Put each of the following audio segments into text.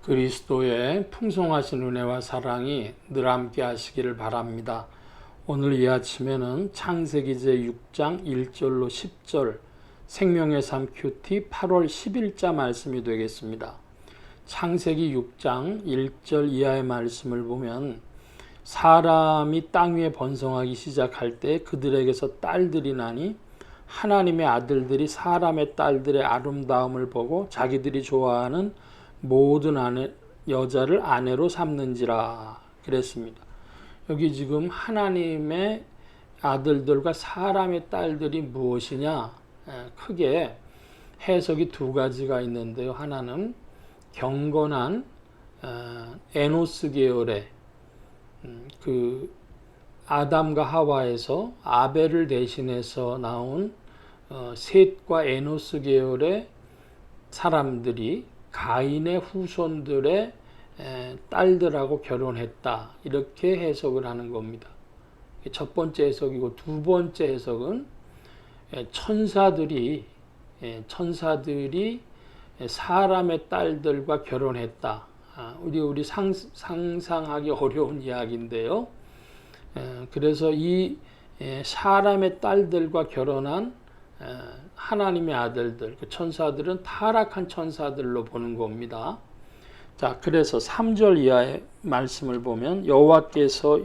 그리스도의 풍성하신 은혜와 사랑이 늘 함께 하시기를 바랍니다. 오늘 이 아침에는 창세기 제6장 1절로 10절 생명의 삶 큐티 8월 10일자 말씀이 되겠습니다. 창세기 6장 1절 이하의 말씀을 보면 사람이 땅 위에 번성하기 시작할 때 그들에게서 딸들이 나니 하나님의 아들들이 사람의 딸들의 아름다움을 보고 자기들이 좋아하는 모든 여자를 아내로 삼는지라 그랬습니다. 여기 지금 하나님의 아들들과 사람의 딸들이 무엇이냐, 크게 해석이 두 가지가 있는데요. 하나는 경건한 에노스 계열의 그 아담과 하와에서 아벨을 대신해서 나온 셋과 에노스 계열의 사람들이 가인의 후손들의 딸들하고 결혼했다, 이렇게 해석을 하는 겁니다. 첫 번째 해석이고, 두 번째 해석은 천사들이 사람의 딸들과 결혼했다. 우리 상상하기 어려운 이야기인데요. 그래서 이 사람의 딸들과 결혼한 하나님의 아들들, 그 천사들은 타락한 천사들로 보는 겁니다. 자, 그래서 3절 이하의 말씀을 보면 여호와께서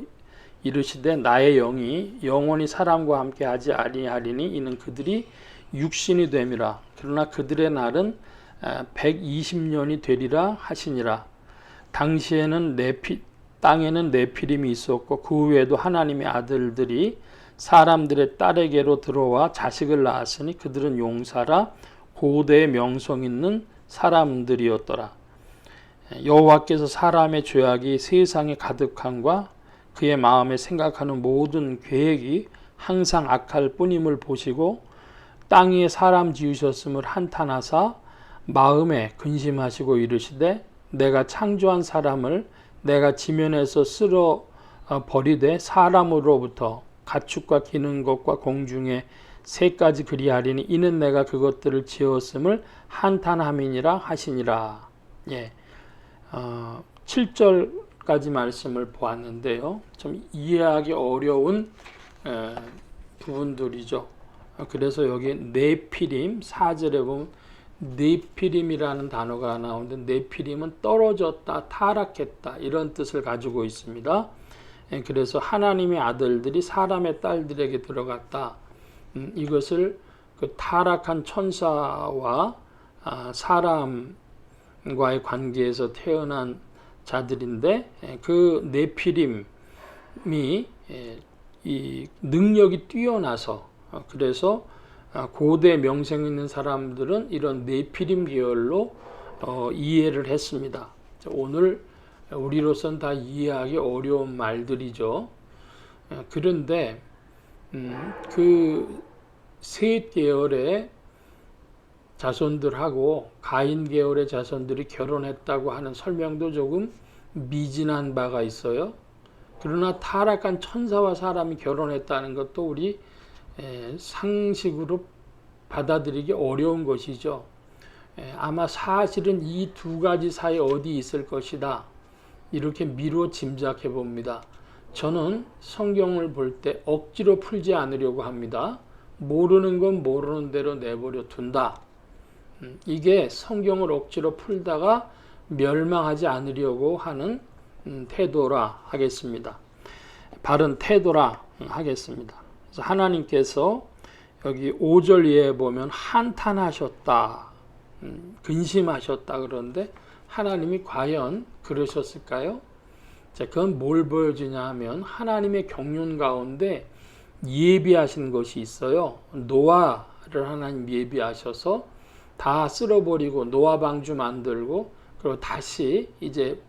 이르시되 나의 영이 영원히 사람과 함께 하지 아니하리니 이는 그들이 육신이 됨이라. 그러나 그들의 날은 120년이 되리라 하시니라. 당시에는 땅에는 네피림이 있었고 그 외에도 하나님의 아들들이 사람들의 딸에게로 들어와 자식을 낳았으니 그들은 용사라 고대의 명성 있는 사람들이었더라. 여호와께서 사람의 죄악이 세상에 가득함과 그의 마음에 생각하는 모든 계획이 항상 악할 뿐임을 보시고 땅 위에 사람 지으셨음을 한탄하사 마음에 근심하시고 이르시되 내가 창조한 사람을 내가 지면에서 쓸어 버리되 사람으로부터 가축과 기는 것과 공중의 새까지 그리하리니 이는 내가 그것들을 지었음을 한탄함이니라 하시니라. 7절까지 말씀을 보았는데요. 좀 이해하기 어려운 부분들이죠. 그래서 여기 네피림 4절에 보면 네피림이라는 단어가 나오는데 네피림은 떨어졌다, 타락했다, 이런 뜻을 가지고 있습니다. 그래서 하나님의 아들들이 사람의 딸들에게 들어갔다. 이것을 그 타락한 천사와 사람과의 관계에서 태어난 자들인데, 그 네피림이 이 능력이 뛰어나서, 그래서 고대 명성 있는 사람들은 이런 네피림 계열로 이해를 했습니다. 오늘 우리로서는 다 이해하기 어려운 말들이죠. 그런데 그 셋 계열의 자손들하고 가인 계열의 자손들이 결혼했다고 하는 설명도 조금 미진한 바가 있어요. 그러나 타락한 천사와 사람이 결혼했다는 것도 우리 상식으로 받아들이기 어려운 것이죠. 아마 사실은 이 두 가지 사이 어디 있을 것이다, 이렇게 미루어 짐작해 봅니다. 저는 성경을 볼 때 억지로 풀지 않으려고 합니다. 모르는 건 모르는 대로 내버려 둔다. 이게 성경을 억지로 풀다가 멸망하지 않으려고 하는 태도라 하겠습니다. 바른 태도라 하겠습니다. 그래서 하나님께서 여기 5절 이하에 보면 한탄하셨다, 근심하셨다 그러는데 하나님이 과연 그러셨을까요? 자, 그건 뭘 보여주냐 하면 하나님의 경륜 가운데 예비하신 것이 있어요. 노아를 하나님 예비하셔서 다 쓸어버리고 노아 방주 만들고, 그리고 다시 이제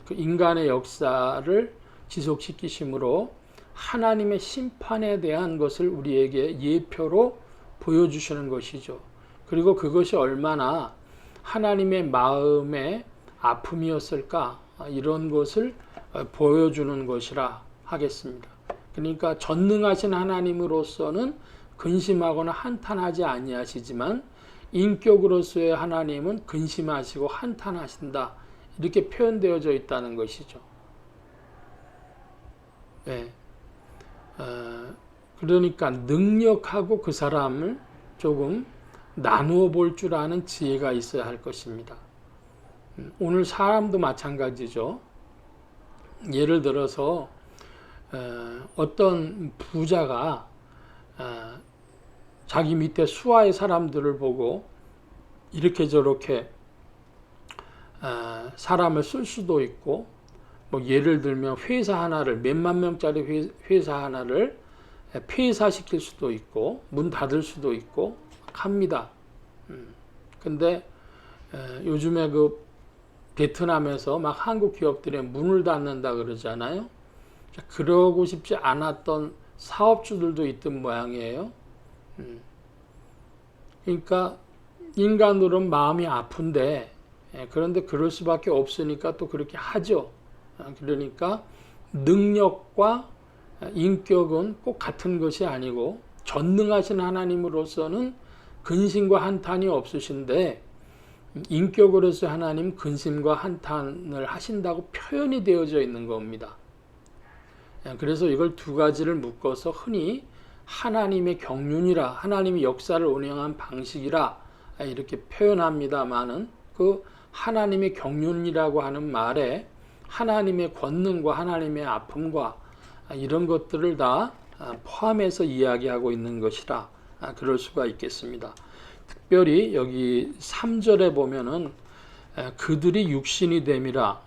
그 인간의 역사를 지속시키심으로 하나님의 심판에 대한 것을 우리에게 예표로 보여주시는 것이죠. 그리고 그것이 얼마나 하나님의 마음의 아픔이었을까, 이런 것을 보여주는 것이라 하겠습니다. 그러니까 전능하신 하나님으로서는 근심하거나 한탄하지 아니하시지만 인격으로서의 하나님은 근심하시고 한탄하신다. 이렇게 표현되어져 있다는 것이죠. 네. 그러니까 능력하고 그 사람을 조금 나누어 볼 줄 아는 지혜가 있어야 할 것입니다. 오늘 사람도 마찬가지죠. 예를 들어서 어떤 부자가 자기 밑에 수하의 사람들을 보고 이렇게 저렇게 사람을 쓸 수도 있고, 뭐 예를 들면 회사 하나를, 몇만 명짜리 회사 하나를 폐사시킬 수도 있고 문 닫을 수도 있고 합니다. 근데 요즘에 그 베트남에서 막 한국 기업들의 문을 닫는다 그러잖아요. 그러고 싶지 않았던 사업주들도 있던 모양이에요. 그러니까 인간으로는 마음이 아픈데, 그런데 그럴 수밖에 없으니까 또 그렇게 하죠. 그러니까 능력과 인격은 꼭 같은 것이 아니고, 전능하신 하나님으로서는 근심과 한탄이 없으신데 인격으로서 하나님 근심과 한탄을 하신다고 표현이 되어져 있는 겁니다. 그래서 이걸 두 가지를 묶어서 흔히 하나님의 경륜이라, 하나님의 역사를 운영한 방식이라 이렇게 표현합니다마는, 그 하나님의 경륜이라고 하는 말에 하나님의 권능과 하나님의 아픔과 이런 것들을 다 포함해서 이야기하고 있는 것이라 그럴 수가 있겠습니다. 특별히 여기 3절에 보면은 그들이 육신이 됨이라,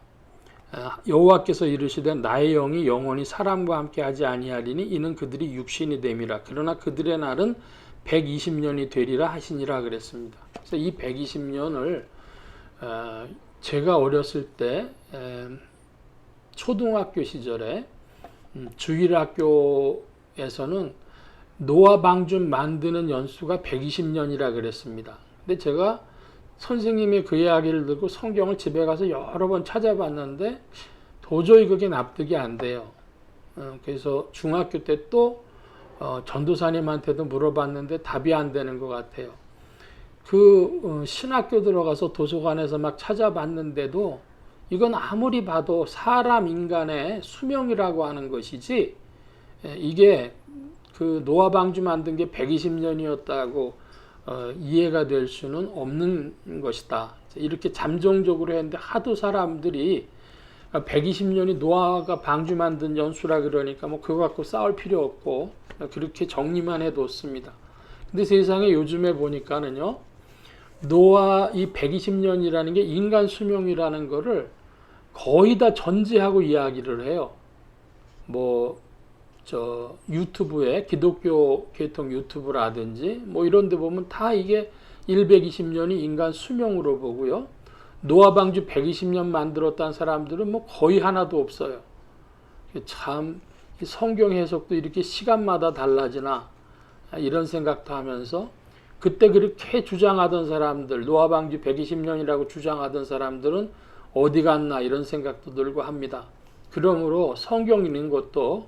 여호와께서 이르시되 나의 영이 영원히 사람과 함께 하지 아니하리니 이는 그들이 육신이 됨이라. 그러나 그들의 날은 120년이 되리라 하시니라 그랬습니다. 그래서 이 120년을 제가 어렸을 때 초등학교 시절에 주일학교에서는 노아 방주 만드는 연수가 120년이라 그랬습니다. 근데 제가 선생님의 그 이야기를 듣고 성경을 집에 가서 여러 번 찾아봤는데 도저히 그게 납득이 안 돼요. 그래서 중학교 때 또 전도사님한테도 물어봤는데 답이 안 되는 것 같아요. 그 신학교 들어가서 도서관에서 막 찾아봤는데도 이건 아무리 봐도 사람 인간의 수명이라고 하는 것이지, 이게 그 노아 방주 만든 게 120년이었다고 이해가 될 수는 없는 것이다. 이렇게 잠정적으로 했는데 하도 사람들이 120년이 노아가 방주 만든 연수라 그러니까 뭐 그거 갖고 싸울 필요 없고 그렇게 정리만 해뒀습니다. 근데 세상에 요즘에 보니까는요, 노아 이 120년이라는 게 인간 수명이라는 거를 거의 다 전제하고 이야기를 해요. 뭐 유튜브에 기독교 계통 유튜브라든지 뭐 이런 데 보면 다 이게 120년이 인간 수명으로 보고요. 노아 방주 120년 만들었다는 사람들은 뭐 거의 하나도 없어요. 참 성경 해석도 이렇게 시간마다 달라지나 이런 생각도 하면서, 그때 그렇게 주장하던 사람들, 노아 방주 120년이라고 주장하던 사람들은 어디 갔나 이런 생각도 들고 합니다. 그러므로 성경 읽는 것도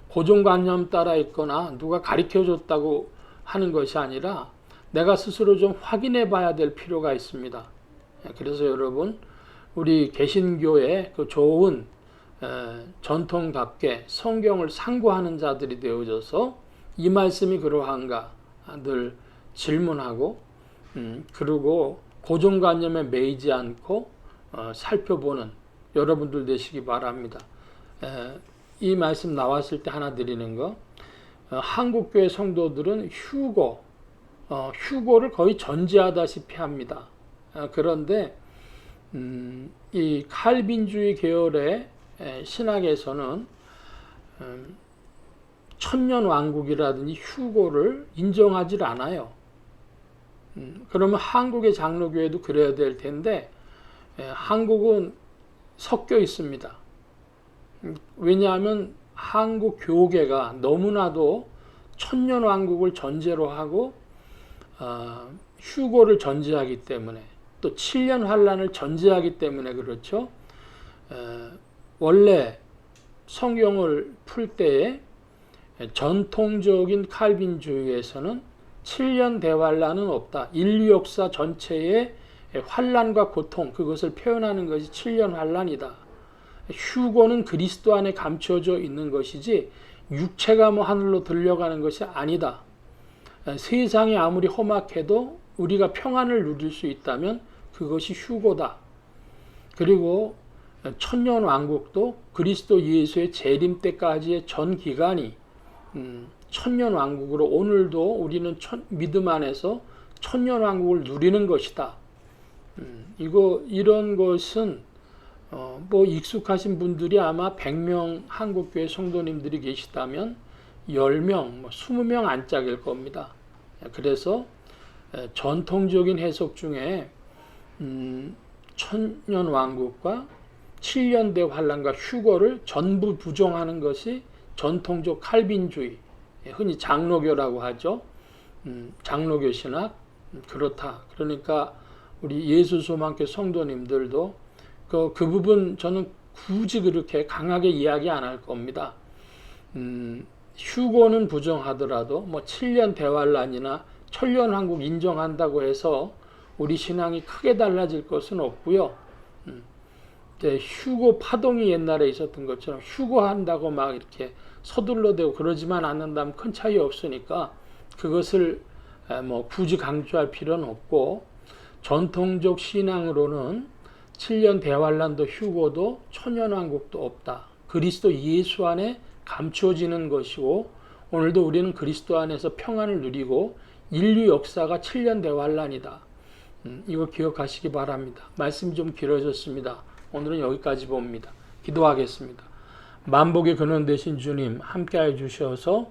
고정관념 따라 있거나 누가 가르쳐줬다고 하는 것이 아니라 내가 스스로 좀 확인해 봐야 될 필요가 있습니다. 그래서 여러분, 우리 개신교의 그 좋은 전통답게 성경을 상고하는 자들이 되어져서 이 말씀이 그러한가 늘 질문하고, 그리고 고정관념에 매이지 않고 살펴보는 여러분들 되시기 바랍니다. 이 말씀 나왔을 때 하나 드리는 거, 한국교회 성도들은 휴고를 거의 전제하다시피 합니다. 그런데 이 칼빈주의 계열의 신학에서는 천년왕국이라든지 휴고를 인정하지 않아요. 그러면 한국의 장로교회도 그래야 될 텐데 한국은 섞여 있습니다. 왜냐하면 한국 교계가 너무나도 천년왕국을 전제로 하고 휴고를 전제하기 때문에, 또 7년 환란을 전제하기 때문에 그렇죠. 원래 성경을 풀 때에 전통적인 칼빈주의에서는 7년 대환란은 없다. 인류 역사 전체의 환란과 고통, 그것을 표현하는 것이 7년 환란이다. 휴고는 그리스도 안에 감춰져 있는 것이지 육체가 뭐 하늘로 들려가는 것이 아니다. 세상이 아무리 험악해도 우리가 평안을 누릴 수 있다면 그것이 휴고다. 그리고 천년 왕국도 그리스도 예수의 재림 때까지의 전 기간이 천년 왕국으로 오늘도 우리는 믿음 안에서 천년 왕국을 누리는 것이다. 이런 것은 뭐 익숙하신 분들이 아마 100명 한국교회 성도님들이 계시다면 10명, 20명 안짝일 겁니다. 그래서 전통적인 해석 중에 천년 왕국과 7년 대환란과 휴거를 전부 부정하는 것이 전통적 칼빈주의, 흔히 장로교라고 하죠. 장로교 신학, 그렇다. 그러니까 우리 예수소망교 성도님들도 그 부분 저는 굳이 그렇게 강하게 이야기 안 할 겁니다. 휴고는 부정하더라도 뭐 7년 대환란이나 천년 왕국 인정한다고 해서 우리 신앙이 크게 달라질 것은 없고요. 휴고 파동이 옛날에 있었던 것처럼 휴고한다고 막 이렇게 서둘러대고 그러지만 않는다면 큰 차이 없으니까 그것을 뭐 굳이 강조할 필요는 없고, 전통적 신앙으로는 7년 대환란도 휴고도 천년왕국도 없다. 그리스도 예수 안에 감추어지는 것이고 오늘도 우리는 그리스도 안에서 평안을 누리고 인류 역사가 7년 대환란이다. 이거 기억하시기 바랍니다. 말씀이 좀 길어졌습니다. 오늘은 여기까지 봅니다. 기도하겠습니다. 만복의 근원 되신 주님 함께해 주셔서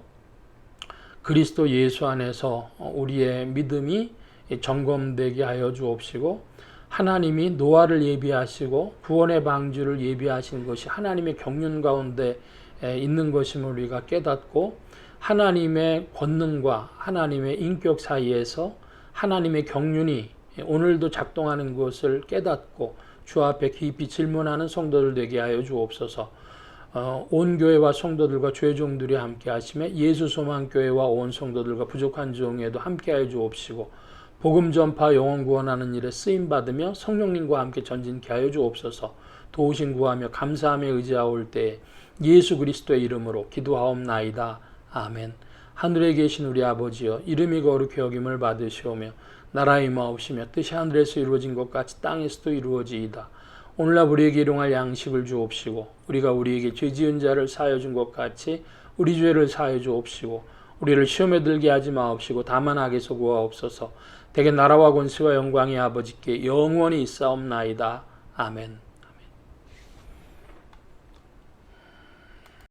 그리스도 예수 안에서 우리의 믿음이 점검되게 하여 주옵시고, 하나님이 노아를 예비하시고 구원의 방주를 예비하신 것이 하나님의 경륜 가운데 있는 것임을 우리가 깨닫고, 하나님의 권능과 하나님의 인격 사이에서 하나님의 경륜이 오늘도 작동하는 것을 깨닫고 주 앞에 깊이 질문하는 성도들 되게 하여 주옵소서. 온 교회와 성도들과 주의 종들이 함께 하시며 예수 소망교회와 온 성도들과 부족한 종에도 함께 하여 주옵시고, 복음 전파 영혼 구원하는 일에 쓰임 받으며 성령님과 함께 전진케 하여 주옵소서. 도우신 구하며 감사하며 의지하올 때에 예수 그리스도의 이름으로 기도하옵나이다. 아멘. 하늘에 계신 우리 아버지여, 이름이 거룩히 여김을 받으시오며 나라가 임하옵시며 뜻이 하늘에서 이루어진 것 같이 땅에서도 이루어지이다. 오늘날 우리에게 일용할 양식을 주옵시고, 우리가 우리에게 죄 지은 자를 사하여 준 것 같이 우리 죄를 사하여 주옵시고, 우리를 시험에 들게 하지 마옵시고 다만 악에서 구하옵소서. 대개 나라와 권세와 영광이 아버지께 영원히 있사옵나이다. 아멘.